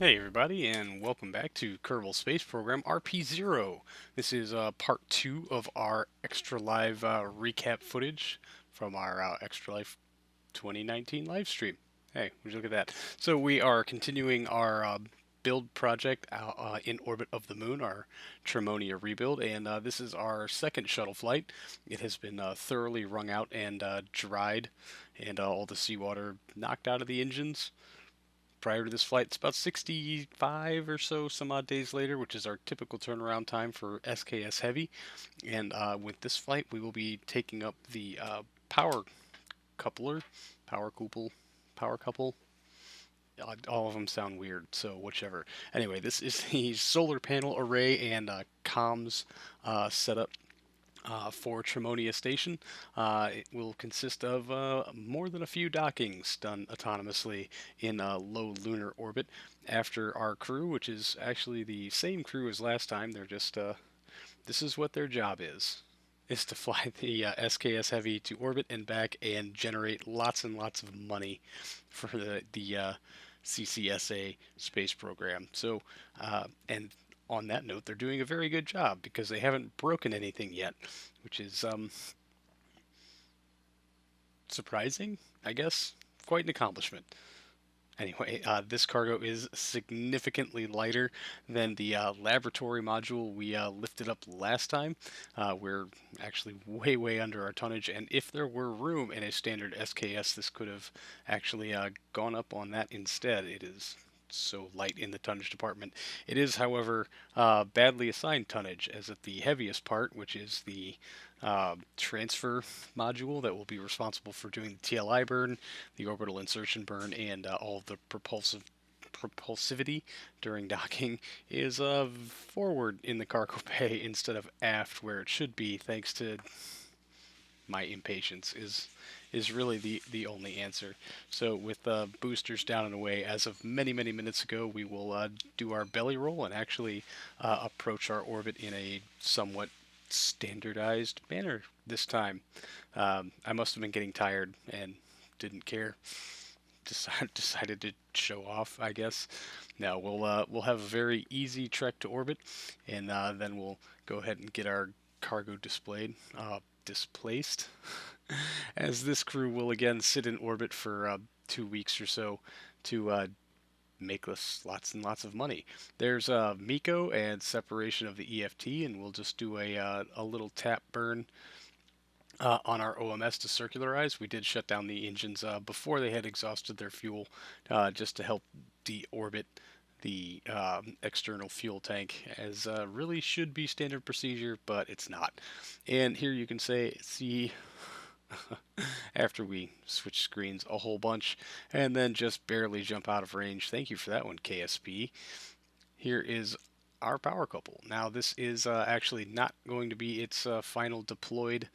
Hey everybody, and welcome back to Kerbal Space Program RP-0. This is part 2 of our Extra Live recap footage from our Extra Life 2019 live stream. Hey, would you look at that? So we are continuing our build project in orbit of the moon, our Tremonia rebuild, and this is our second shuttle flight. It has been thoroughly wrung out and dried, and all the seawater knocked out of the engines prior to this flight. It's about 65 or so some odd days later, which is our typical turnaround time for SKS Heavy. And with this flight, we will be taking up the power coupler, power couple. All of them sound weird, so whichever. Anyway, this is the solar panel array and comms setup for Tremonia Station. It will consist of more than a few dockings done autonomously in a low lunar orbit after our crew, which is actually the same crew as last time. They're just, this is what their job is to fly the SKS Heavy to orbit and back and generate lots and lots of money for the CCSA space program. So, and on that note, they're doing a very good job because they haven't broken anything yet, which is surprising, I guess. Quite an accomplishment. Anyway, this cargo is significantly lighter than the laboratory module we lifted up last time. We're actually way under our tonnage, and if there were room in a standard SKS, this could have actually gone up on that instead. It is so light in the tonnage department. It is, however, badly assigned tonnage, as at the heaviest part, which is the transfer module that will be responsible for doing the TLI burn, the orbital insertion burn, and all of the propulsivity during docking is forward in the cargo bay instead of aft where it should be, thanks to my impatience is really the only answer. So with boosters down and away as of many minutes ago, we will do our belly roll and actually approach our orbit in a somewhat standardized manner this time. I must have been getting tired and didn't care. Decided to show off, I guess. Now we'll have a very easy trek to orbit, and then we'll go ahead and get our cargo displaced, as this crew will again sit in orbit for 2 weeks or so to make us lots and lots of money. There's MECO and separation of the EFT, and we'll just do a little tap burn on our OMS to circularize. We did shut down the engines before they had exhausted their fuel, just to help deorbit the external fuel tank, as really should be standard procedure, but it's not. And here you can see after we switch screens a whole bunch and then just barely jump out of range. Thank you for that one, KSP. Here is our power couple. Now this is actually not going to be its final deployed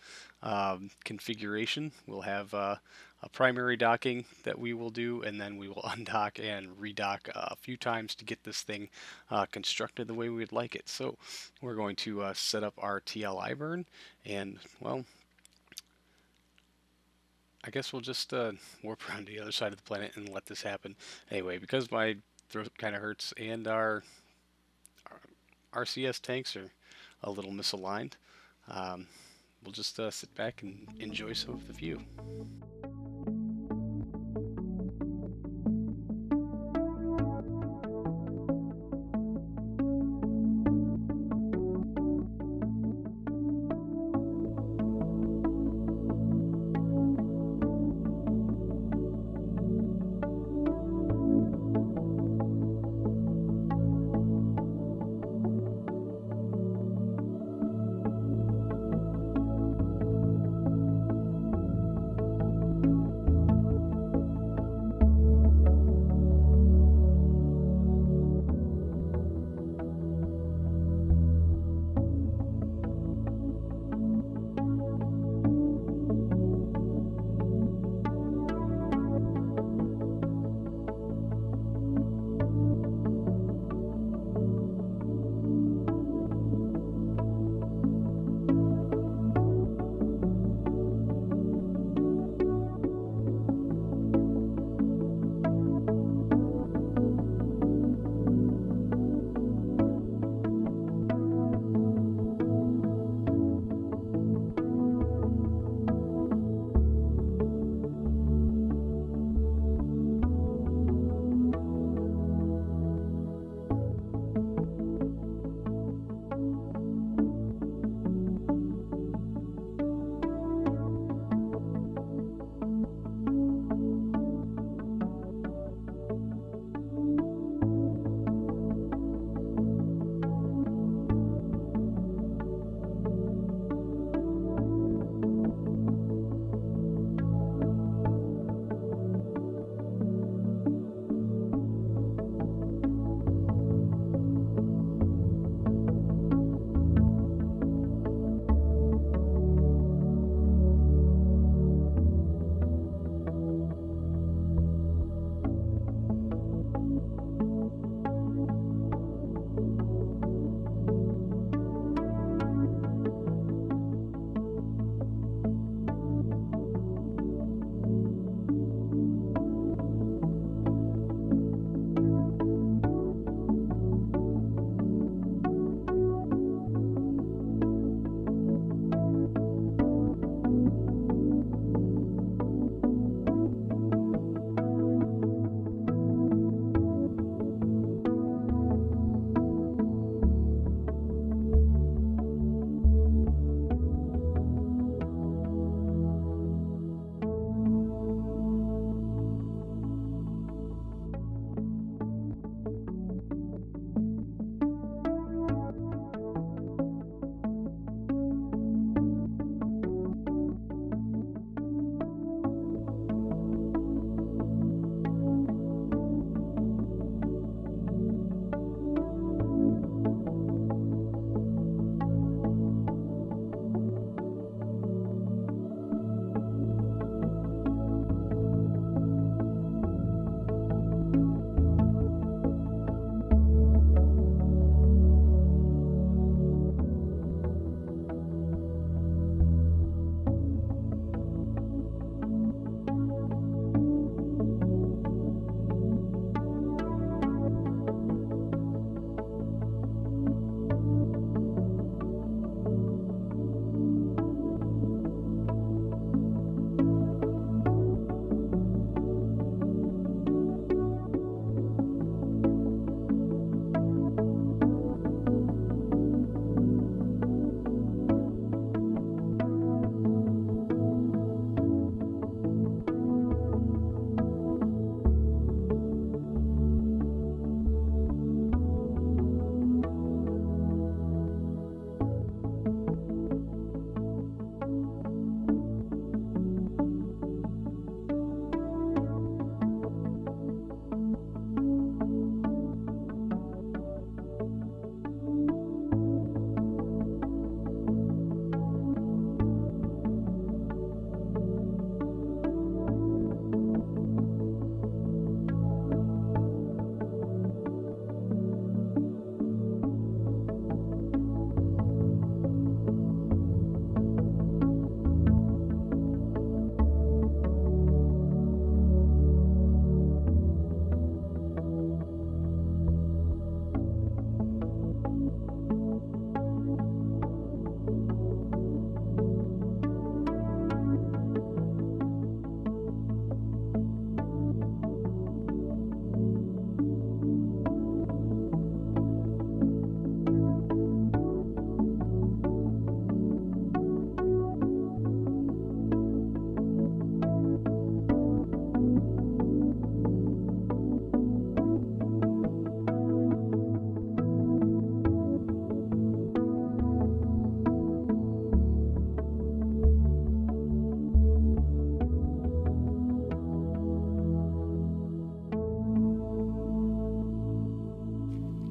configuration. We'll have a primary docking that we will do, and then we will undock and redock a few times to get this thing constructed the way we would like it. So we're going to set up our TLI burn, and well, I guess we'll just warp around to the other side of the planet and let this happen. Anyway, because my throat kind of hurts and our RCS tanks are a little misaligned, we'll just sit back and enjoy some of the view.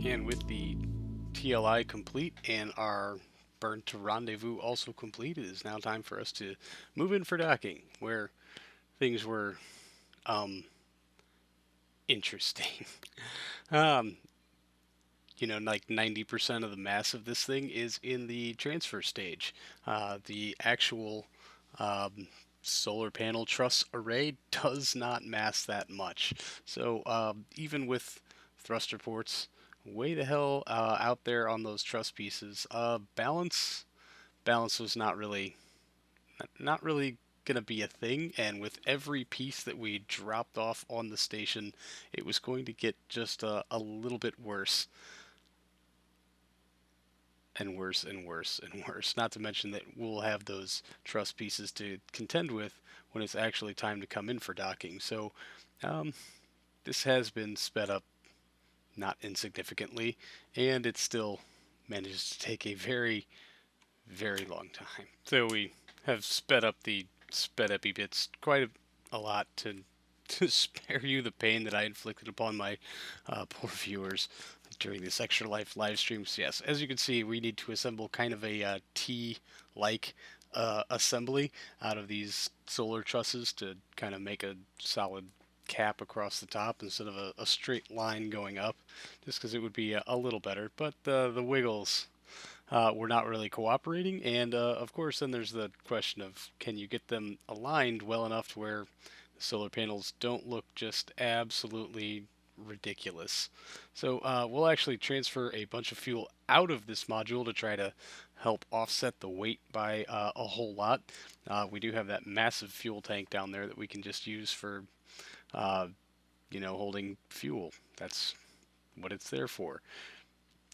And with the TLI complete and our burn to rendezvous also complete, it is now time for us to move in for docking, where things were interesting. um, like 90% of the mass of this thing is in the transfer stage. The actual solar panel truss array does not mass that much. So even with thruster ports way the hell out there on those truss pieces, balance was not really gonna be a thing, and with every piece that we dropped off on the station, it was going to get just a little bit worse and worse and worse and worse. Not to mention that we'll have those truss pieces to contend with when it's actually time to come in for docking. So um, this has been sped up not insignificantly, and it still manages to take a very, very long time. So we have sped up the sped epi bits quite a lot to spare you the pain that I inflicted upon my poor viewers during this Extra Life live streams. Yes, as you can see, we need to assemble kind of a T-like assembly out of these solar trusses to kind of make a solid cap across the top instead of a straight line going up, just because it would be a little better. But the wiggles were not really cooperating, and of course then there's the question of, can you get them aligned well enough to where the solar panels don't look just absolutely ridiculous. So we'll actually transfer a bunch of fuel out of this module to try to help offset the weight by a whole lot. We do have that massive fuel tank down there that we can just use for holding fuel. That's what it's there for.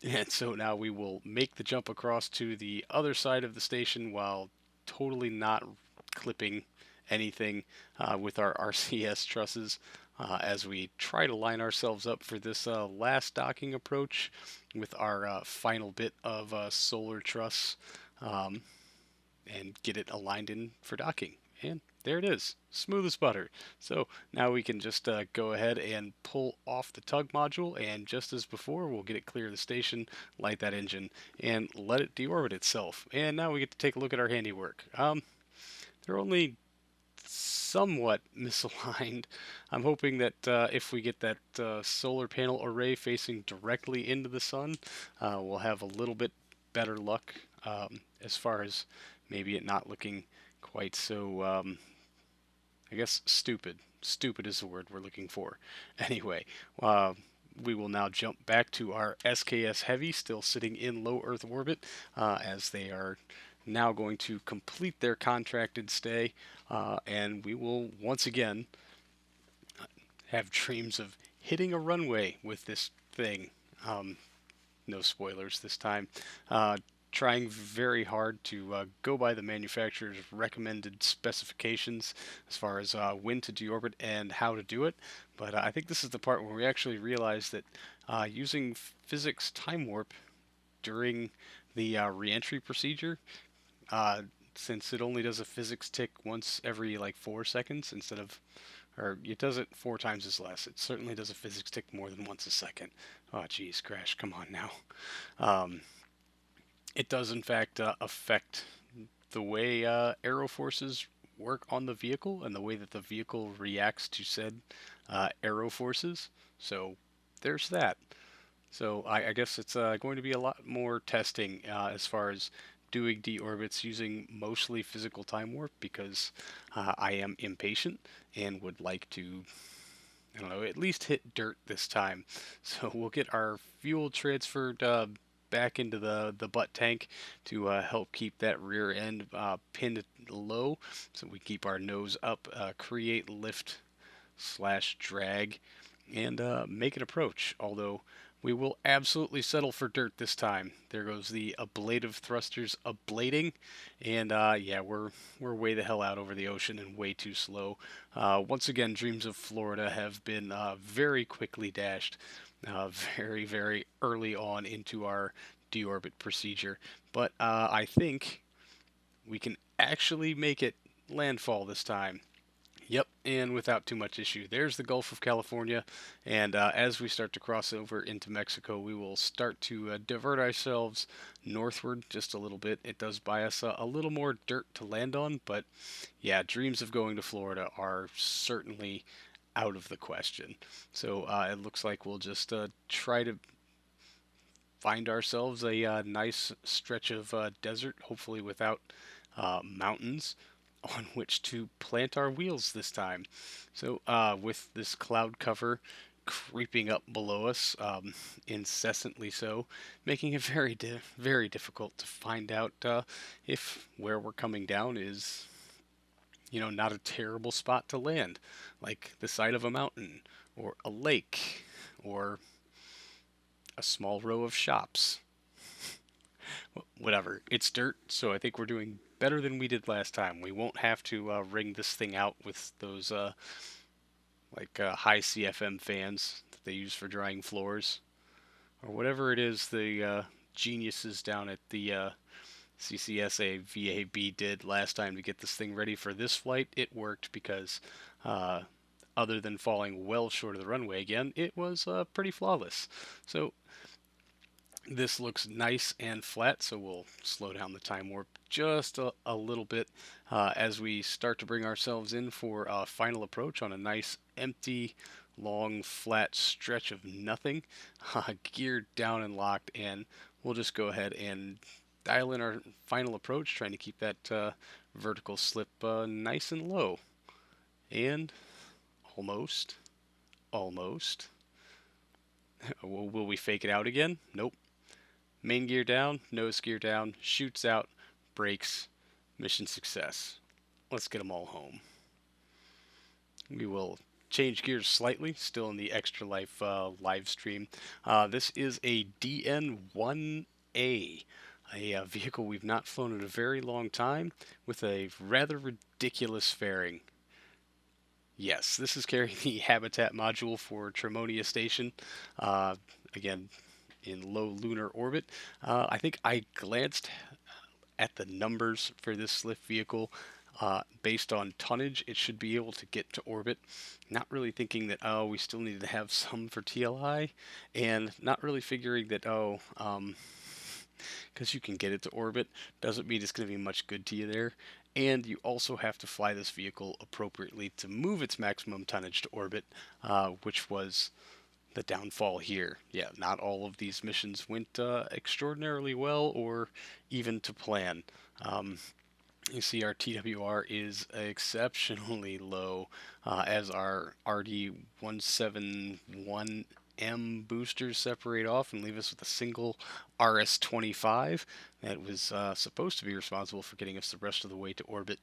And so now we will make the jump across to the other side of the station while totally not clipping anything with our RCS trusses as we try to line ourselves up for this last docking approach with our final bit of solar truss and get it aligned in for docking. And there it is, smooth as butter. So now we can just go ahead and pull off the tug module, and just as before, we'll get it clear of the station, light that engine, and let it deorbit itself. And now we get to take a look at our handiwork. They're only somewhat misaligned. I'm hoping that if we get that solar panel array facing directly into the sun, we'll have a little bit better luck as far as maybe it not looking quite so, I guess, stupid. Stupid is the word we're looking for. Anyway, we will now jump back to our SKS Heavy, still sitting in low Earth orbit, as they are now going to complete their contracted stay, and we will once again have dreams of hitting a runway with this thing. No spoilers this time. Trying very hard to go by the manufacturer's recommended specifications as far as when to deorbit and how to do it. But I think this is the part where we actually realize that using physics time warp during the reentry procedure, since it only does a physics tick once every like 4 seconds instead of, or it does it 4 times as less. It certainly does a physics tick more than once a second. Oh geez, Crash, come on now. It does in fact affect the way aero forces work on the vehicle and the way that the vehicle reacts to said aero forces. So there's that. So I guess it's going to be a lot more testing as far as doing deorbits using mostly physical time warp, because I am impatient and would like to, I don't know, at least hit dirt this time. So we'll get our fuel transferred back into the butt tank to help keep that rear end pinned low, so we keep our nose up, create lift slash drag, and make an approach. Although we will absolutely settle for dirt this time. There goes the ablative thrusters ablating, and yeah, we're way the hell out over the ocean and way too slow. Once again, dreams of Florida have been very quickly dashed, very, very early on into our deorbit procedure. But I think we can actually make it landfall this time. Yep, and without too much issue. There's the Gulf of California, and as we start to cross over into Mexico, we will start to divert ourselves northward just a little bit. It does buy us a little more dirt to land on, but yeah, dreams of going to Florida are certainly out of the question. So it looks like we'll just try to find ourselves a nice stretch of desert, hopefully without mountains, on which to plant our wheels this time. So, with this cloud cover creeping up below us, incessantly so, making it very difficult to find out if where we're coming down is, not a terrible spot to land, like the side of a mountain, or a lake, or a small row of shops. Whatever. It's dirt, so I think we're doing better than we did last time. We won't have to ring this thing out with those high CFM fans that they use for drying floors, or whatever it is the geniuses down at the CCSA VAB did last time to get this thing ready for this flight. It worked because, other than falling well short of the runway again, it was pretty flawless. So this looks nice and flat, so we'll slow down the time warp just a little bit as we start to bring ourselves in for a final approach on a nice, empty, long, flat stretch of nothing, geared down and locked, and we'll just go ahead and dial in our final approach, trying to keep that vertical slip nice and low. And almost. Will we fake it out again? Nope. Main gear down, nose gear down, shoots out, brakes, mission success. Let's get them all home. We will change gears slightly, still in the Extra Life live stream. This is a DN1A, a vehicle we've not flown in a very long time, with a rather ridiculous fairing. Yes, this is carrying the habitat module for Tremonia Station. Again, in low lunar orbit. I think I glanced at the numbers for this lift vehicle. Based on tonnage, it should be able to get to orbit. Not really thinking that, we still need to have some for TLI, and not really figuring that, because you can get it to orbit, doesn't mean it's going to be much good to you there. And you also have to fly this vehicle appropriately to move its maximum tonnage to orbit, which was the downfall here. Yeah, not all of these missions went extraordinarily well or even to plan. You see our TWR is exceptionally low as our RD-171M boosters separate off and leave us with a single RS-25 that was supposed to be responsible for getting us the rest of the way to orbit.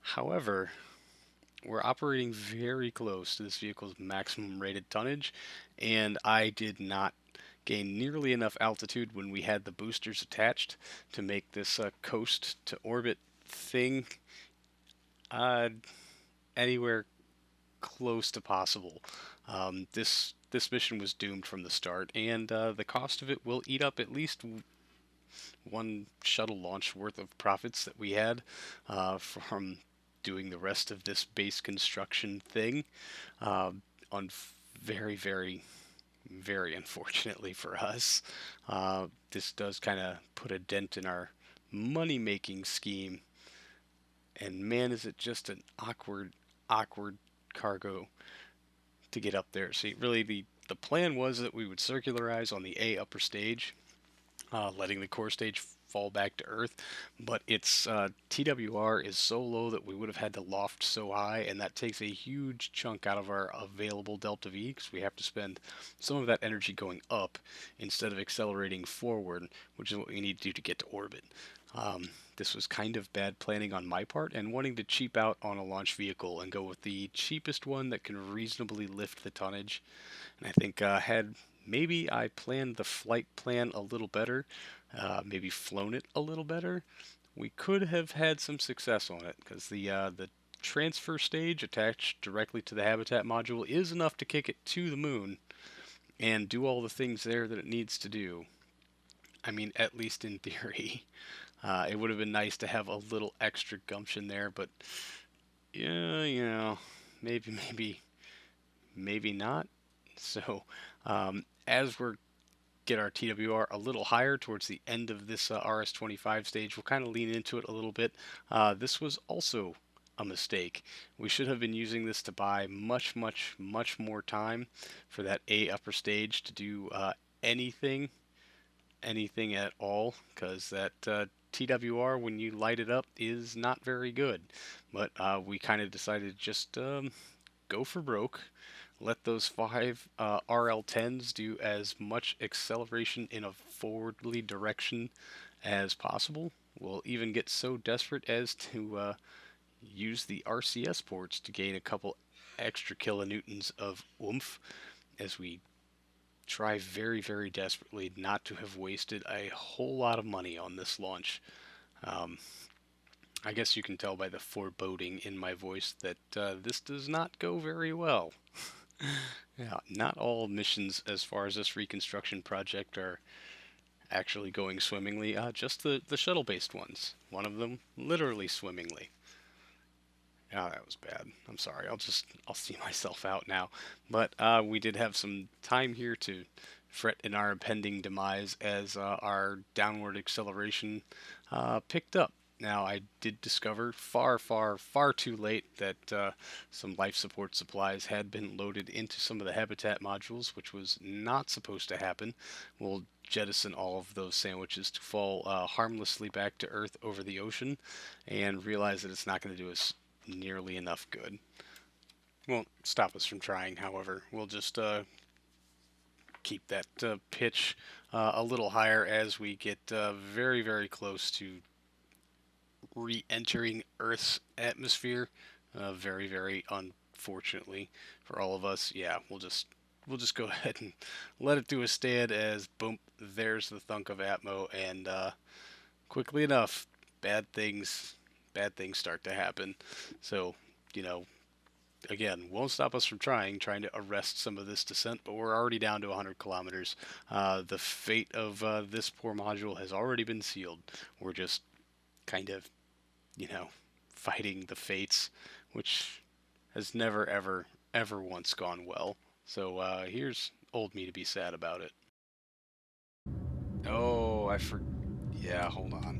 However, we're operating very close to this vehicle's maximum rated tonnage, and I did not gain nearly enough altitude when we had the boosters attached to make this coast to orbit thing anywhere close to possible. This mission was doomed from the start, and the cost of it will eat up at least one shuttle launch worth of profits that we had from doing the rest of this base construction thing. On very unfortunately for us, this does kind of put a dent in our money-making scheme. And man, is it just an awkward cargo to get up there. See, really, the plan was that we would circularize on the A upper stage, letting the core stage fall back to Earth, but its TWR is so low that we would have had to loft so high, and that takes a huge chunk out of our available delta V, because we have to spend some of that energy going up instead of accelerating forward, which is what we need to do to get to orbit. This was kind of bad planning on my part, and wanting to cheap out on a launch vehicle and go with the cheapest one that can reasonably lift the tonnage. And I think had maybe I planned the flight plan a little better, maybe flown it a little better, we could have had some success on it, because the transfer stage attached directly to the habitat module is enough to kick it to the moon and do all the things there that it needs to do. I mean, at least in theory. It would have been nice to have a little extra gumption there, but yeah, maybe not. So as we're get our TWR a little higher towards the end of this RS-25 stage, we'll kind of lean into it a little bit. This was also a mistake. We should have been using this to buy much more time for that A upper stage to do anything at all, because that TWR, when you light it up, is not very good. But we kind of decided to just go for broke, let those 5 RL10s do as much acceleration in a forwardly direction as possible. We'll even get so desperate as to use the RCS ports to gain a couple extra kilonewtons of oomph, as we try very desperately not to have wasted a whole lot of money on this launch. I guess you can tell by the foreboding in my voice that this does not go very well. Yeah, not all missions as far as this reconstruction project are actually going swimmingly, just the shuttle-based ones. One of them literally swimmingly. Oh, that was bad. I'm sorry. I'll see myself out now. But we did have some time here to fret in our impending demise as our downward acceleration picked up. Now, I did discover far too late that some life support supplies had been loaded into some of the habitat modules, which was not supposed to happen. We'll jettison all of those sandwiches to fall harmlessly back to Earth over the ocean, and realize that it's not going to do us nearly enough good. Won't stop us from trying, however. We'll just keep that pitch a little higher as we get very close to re-entering Earth's atmosphere. Very unfortunately for all of us. Yeah, we'll just go ahead and let it do a stand as boom, there's the thunk of Atmo, and quickly enough, bad things start to happen. So, again, won't stop us from trying to arrest some of this descent, but we're already down to 100 kilometers. The fate of this poor module has already been sealed. We're just kind of, fighting the fates, which has never, ever once gone well. So here's old me to be sad about it. Oh, yeah, hold on.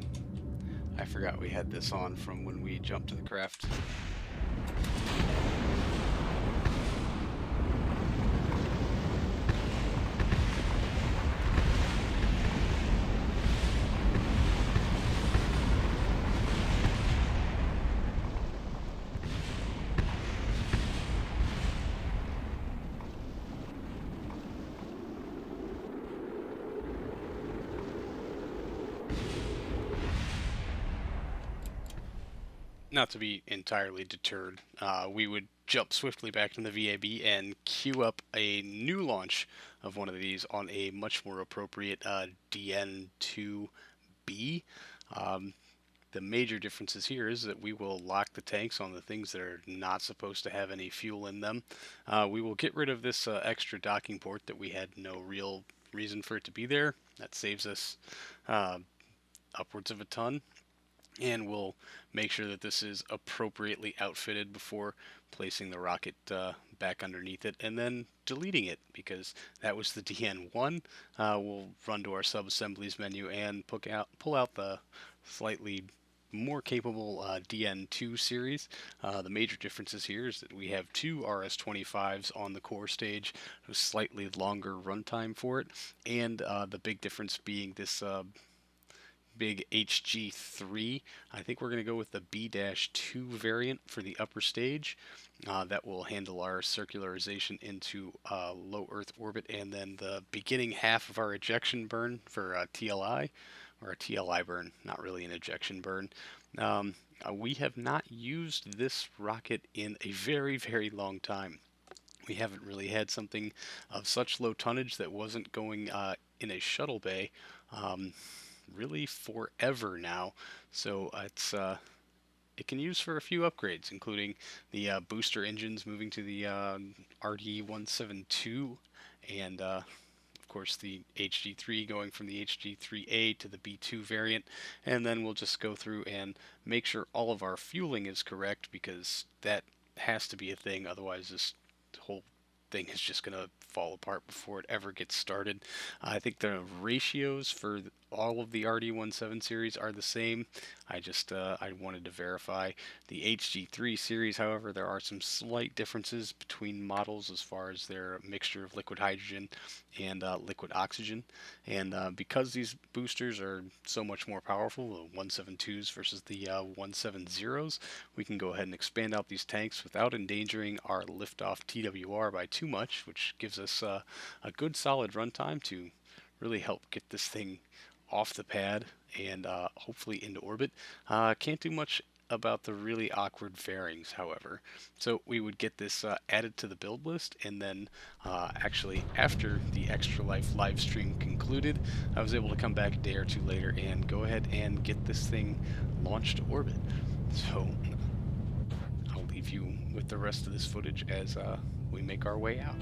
I forgot we had this on from when we jumped to the craft. Not to be entirely deterred, we would jump swiftly back into the VAB and queue up a new launch of one of these on a much more appropriate DN2B. The major differences here is that we will lock the tanks on the things that are not supposed to have any fuel in them. We will get rid of this extra docking port that we had no real reason for it to be there. That saves us upwards of a ton. And we'll make sure that this is appropriately outfitted before placing the rocket back underneath it and then deleting it, because that was the DN1. We'll run to our sub-assemblies menu and pull out the slightly more capable DN2 series. The major differences here is that we have 2 RS-25s on the core stage, a slightly longer runtime for it, and the big difference being this big HG3. I think we're going to go with the B-2 variant for the upper stage. That will handle our circularization into low Earth orbit, and then the beginning half of our ejection burn for TLI, or a TLI burn, not really an ejection burn. We have not used this rocket in a very long time. We haven't really had something of such low tonnage that wasn't going in a shuttle bay really forever now. So it can use for a few upgrades, including the booster engines moving to the RD-172, and of course the HG3 going from the HG3A to the B2 variant. And then we'll just go through and make sure all of our fueling is correct, because that has to be a thing, otherwise this whole thing is just going to fall apart before it ever gets started. I think the ratios for all of the RD17 series are the same. I wanted to verify. The HG3 series, however, there are some slight differences between models as far as their mixture of liquid hydrogen and liquid oxygen. And because these boosters are so much more powerful, the 172s versus the 170s, we can go ahead and expand out these tanks without endangering our liftoff TWR by too much, which gives us a good solid runtime to really help get this thing off the pad and hopefully into orbit. Can't do much about the really awkward fairings, however. So we would get this added to the build list, and then actually after the Extra Life live stream concluded, I was able to come back a day or two later and go ahead and get this thing launched to orbit. So I'll leave you with the rest of this footage as we make our way out.